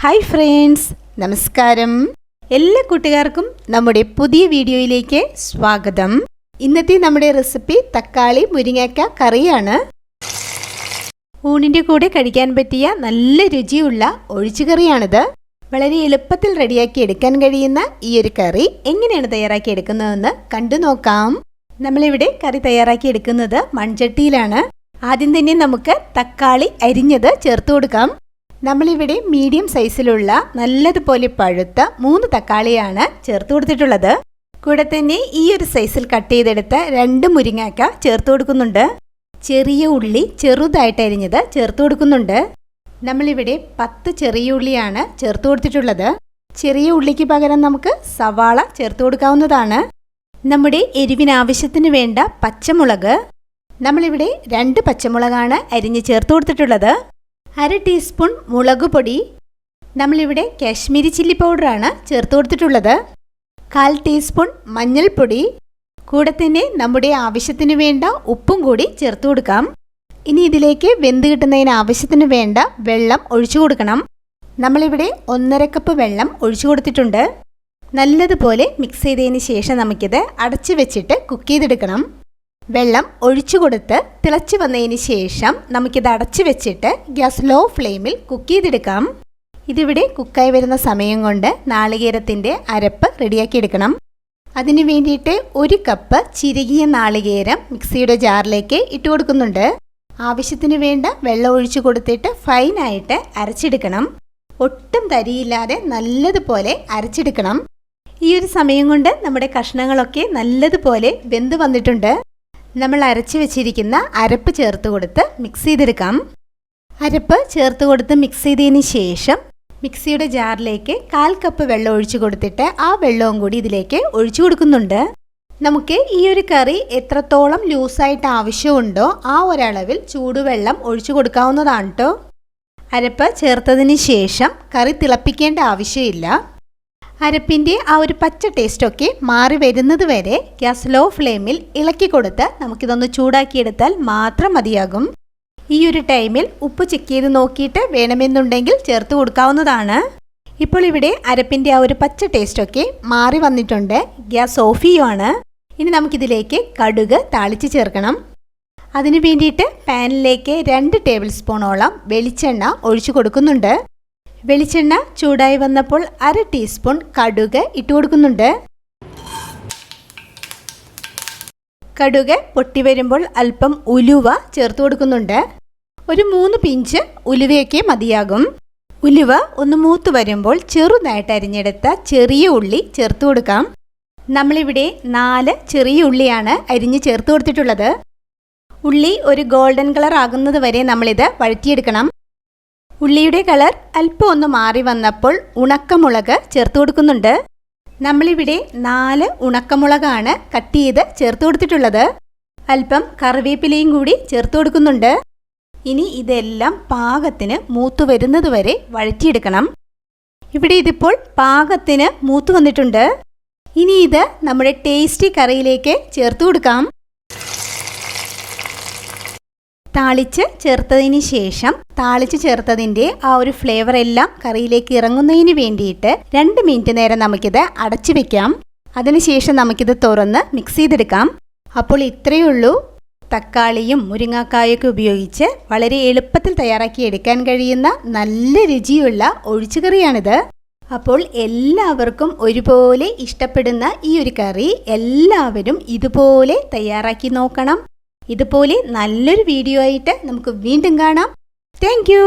Hi friends, നമസ്കാരം. എല്ലാ കൂട്ടുകാർക്കും നമ്മുടെ പുതിയ വീഡിയോയിലേക്ക് സ്വാഗതം. ഇന്നത്തെ നമ്മുടെ റെസിപ്പി തക്കാളി മുരിങ്ങയ്ക്ക കറിയാണ്. ഊണിൻ്റെ കൂടെ കഴിക്കാൻ പറ്റിയ നല്ല രുചിയുള്ള ഒഴിച്ചുകറിയാണിത്. വളരെ എളുപ്പത്തിൽ റെഡിയാക്കി എടുക്കാൻ കഴിയുന്ന ഈ ഒരു കറി എങ്ങനെയാണ് തയ്യാറാക്കി എടുക്കുന്നതെന്ന് കണ്ടു നോക്കാം. നമ്മളിവിടെ കറി തയ്യാറാക്കി എടുക്കുന്നത് മൺചട്ടിയിലാണ്. ആദ്യം തന്നെ നമുക്ക് തക്കാളി അരിഞ്ഞത് ചേർത്ത് കൊടുക്കാം. നമ്മളിവിടെ മീഡിയം സൈസിലുള്ള നല്ലതുപോലെ പഴുത്ത 3 തക്കാളിയാണ് ചേർത്ത് കൊടുത്തിട്ടുള്ളത്. കൂടെ തന്നെ ഈ ഒരു സൈസിൽ കട്ട് ചെയ്തെടുത്ത 2 മുരിങ്ങയ്ക്ക ചേർത്ത് കൊടുക്കുന്നുണ്ട്. ചെറിയ ഉള്ളി ചെറുതായിട്ട് അരിഞ്ഞത് ചേർത്ത് കൊടുക്കുന്നുണ്ട്. നമ്മളിവിടെ 10 ചെറിയ ഉള്ളിയാണ് ചേർത്ത് കൊടുത്തിട്ടുള്ളത്. ചെറിയ ഉള്ളിക്ക് പകരം നമുക്ക് സവാള ചേർത്ത് കൊടുക്കാവുന്നതാണ്. നമ്മുടെ എരിവിനാവശ്യത്തിന് വേണ്ട പച്ചമുളക്, നമ്മളിവിടെ 2 പച്ചമുളകാണ് അരിഞ്ഞ് ചേർത്ത് കൊടുത്തിട്ടുള്ളത്. 1/2 ടീസ്പൂൺ മുളക് പൊടി, നമ്മളിവിടെ കാശ്മീരി ചില്ലി പൗഡറാണ് ചേർത്ത് കൊടുത്തിട്ടുള്ളത്. 1/4 ടീസ്പൂൺ മഞ്ഞൾപ്പൊടി, കൂടെ തന്നെ നമ്മുടെ ആവശ്യത്തിന് വേണ്ട ഉപ്പും കൂടി ചേർത്ത് കൊടുക്കാം. ഇനി ഇതിലേക്ക് വെന്ത് കിട്ടുന്നതിന് ആവശ്യത്തിന് വേണ്ട വെള്ളം ഒഴിച്ചു കൊടുക്കണം. നമ്മളിവിടെ 1.5 കപ്പ് വെള്ളം ഒഴിച്ചു കൊടുത്തിട്ടുണ്ട്. നല്ലതുപോലെ മിക്സ് ചെയ്തതിന് ശേഷം നമുക്കിത് അടച്ചു വെച്ചിട്ട് കുക്ക് ചെയ്തെടുക്കണം. വെള്ളം ഒഴിച്ചു കൊടുത്ത് തിളച്ച് വന്നതിന് ശേഷം നമുക്കിത് അടച്ചു വെച്ചിട്ട് ഗ്യാസ് ലോ ഫ്ലെയിമിൽ കുക്ക് ചെയ്തെടുക്കാം. ഇതിവിടെ കുക്കായി വരുന്ന സമയം കൊണ്ട് നാളികേരത്തിൻ്റെ അരപ്പ് റെഡിയാക്കി എടുക്കണം. അതിനു വേണ്ടിയിട്ട് 1 കപ്പ് ചിരകിയ നാളികേരം മിക്സിയുടെ ജാറിലേക്ക് ഇട്ട് കൊടുക്കുന്നുണ്ട്. ആവശ്യത്തിന് വേണ്ട വെള്ളം ഒഴിച്ചു കൊടുത്തിട്ട് ഫൈനായിട്ട് അരച്ചെടുക്കണം. ഒട്ടും തരിയില്ലാതെ നല്ലതുപോലെ അരച്ചെടുക്കണം. ഈ ഒരു സമയം കൊണ്ട് നമ്മുടെ കഷ്ണങ്ങളൊക്കെ നല്ലതുപോലെ വെന്ത് വന്നിട്ടുണ്ട്. നമ്മൾ അരച്ച് വെച്ചിരിക്കുന്ന അരപ്പ് ചേർത്ത് കൊടുത്ത് മിക്സ് ചെയ്തെടുക്കാം. അരപ്പ് ചേർത്ത് കൊടുത്ത് മിക്സ് ചെയ്തതിന് ശേഷം മിക്സിയുടെ ജാറിലേക്ക് 1/4 കപ്പ് വെള്ളം ഒഴിച്ചു കൊടുത്തിട്ട് ആ വെള്ളവും കൂടി ഇതിലേക്ക് ഒഴിച്ചു കൊടുക്കുന്നുണ്ട്. നമുക്ക് ഈ ഒരു കറി എത്രത്തോളം ലൂസായിട്ട് ആവശ്യമുണ്ടോ ആ ഒരളവിൽ ചൂടുവെള്ളം ഒഴിച്ചു കൊടുക്കാവുന്നതാണ് കേട്ടോ. അരപ്പ് ചേർത്തതിന് ശേഷം കറി തിളപ്പിക്കേണ്ട ആവശ്യമില്ല. അരപ്പിൻ്റെ ആ ഒരു പച്ച ടേസ്റ്റൊക്കെ മാറി വരുന്നത് വരെ ഗ്യാസ് ലോ ഫ്ലെയിമിൽ ഇളക്കി കൊടുത്ത് നമുക്കിതൊന്ന് ചൂടാക്കിയെടുത്താൽ മാത്രം മതിയാകും. ഈ ഒരു ടൈമിൽ ഉപ്പ് ചെക്ക് ചെയ്ത് നോക്കിയിട്ട് വേണമെന്നുണ്ടെങ്കിൽ ചേർത്ത് കൊടുക്കാവുന്നതാണ്. ഇപ്പോൾ ഇവിടെ അരപ്പിൻ്റെ ആ ഒരു പച്ച ടേസ്റ്റൊക്കെ മാറി വന്നിട്ടുണ്ട്. ഗ്യാസ് ഓഫ് ചെയ്യുവാണ്. ഇനി നമുക്കിതിലേക്ക് കടുക് താളിച്ച് ചേർക്കണം. അതിന് വേണ്ടിയിട്ട് പാനിലേക്ക് 2 ടേബിൾ സ്പൂണോളം വെളിച്ചെണ്ണ ഒഴിച്ചു കൊടുക്കുന്നുണ്ട്. വെളിച്ചെണ്ണ ചൂടായി വന്നപ്പോൾ 1/2 ടീസ്പൂൺ കടുക് ഇട്ട് കൊടുക്കുന്നുണ്ട്. കടുക് പൊട്ടി വരുമ്പോൾ അല്പം ഉലുവ ചേർത്ത് കൊടുക്കുന്നുണ്ട്. ഒരു 3 പിഞ്ച് ഉലുവയൊക്കെ മതിയാകും. ഉലുവ ഒന്ന് മൂത്ത് വരുമ്പോൾ ചെറുതായിട്ട് അരിഞ്ഞെടുത്ത ചെറിയ ഉള്ളി ചേർത്ത് കൊടുക്കാം. നമ്മളിവിടെ 4 ചെറിയ ഉള്ളിയാണ് അരിഞ്ഞ് ചേർത്ത് കൊടുത്തിട്ടുള്ളത്. ഉള്ളി ഒരു ഗോൾഡൻ കളർ ആകുന്നത് വരെ നമ്മളിത് വഴറ്റിയെടുക്കണം. ഉള്ളിയുടെ കളർ അല്പം ഒന്ന് മാറി വന്നപ്പോൾ ഉണക്കമുളക് ചേർത്ത് കൊടുക്കുന്നുണ്ട്. നമ്മളിവിടെ 4 ഉണക്കമുളകാണ് കട്ട് ചെയ്ത് ചേർത്ത് കൊടുത്തിട്ടുള്ളത്. അല്പം കറിവേപ്പിലയും കൂടി ചേർത്ത് കൊടുക്കുന്നുണ്ട്. ഇനി ഇതെല്ലാം പാകത്തിന് മൂത്ത് വരുന്നത് വരെ വഴറ്റിയെടുക്കണം. ഇവിടെ ഇതിപ്പോൾ പാകത്തിന് മൂത്ത് വന്നിട്ടുണ്ട്. ഇനി ഇത് നമ്മുടെ ടേസ്റ്റി കറിയിലേക്ക് ചേർത്ത് കൊടുക്കാം. താളിച്ച് ചേർത്തതിന് ശേഷം താളിച്ച് ചേർത്തതിൻ്റെ ആ ഒരു ഫ്ലേവർ എല്ലാം കറിയിലേക്ക് ഇറങ്ങുന്നതിന് വേണ്ടിയിട്ട് 2 മിനിറ്റ് നേരം നമുക്കിത് അടച്ചു വെക്കാം. അതിനുശേഷം നമുക്കിത് തുറന്ന് മിക്സ് ചെയ്തെടുക്കാം. അപ്പോൾ ഇത്രയേ ഉള്ളൂ. തക്കാളിയും മുരിങ്ങാക്കായൊക്കെ ഉപയോഗിച്ച് വളരെ എളുപ്പത്തിൽ തയ്യാറാക്കി എടുക്കാൻ കഴിയുന്ന നല്ല രുചിയുള്ള ഒഴിച്ചുകറിയാണിത്. അപ്പോൾ എല്ലാവർക്കും ഒരുപോലെ ഇഷ്ടപ്പെടുന്ന ഈ ഒരു കറി എല്ലാവരും ഇതുപോലെ തയ്യാറാക്കി നോക്കണം. ഇതുപോലെ നല്ലൊരു വീഡിയോ ആയിട്ട് നമുക്ക് വീണ്ടും കാണാം. Thank you.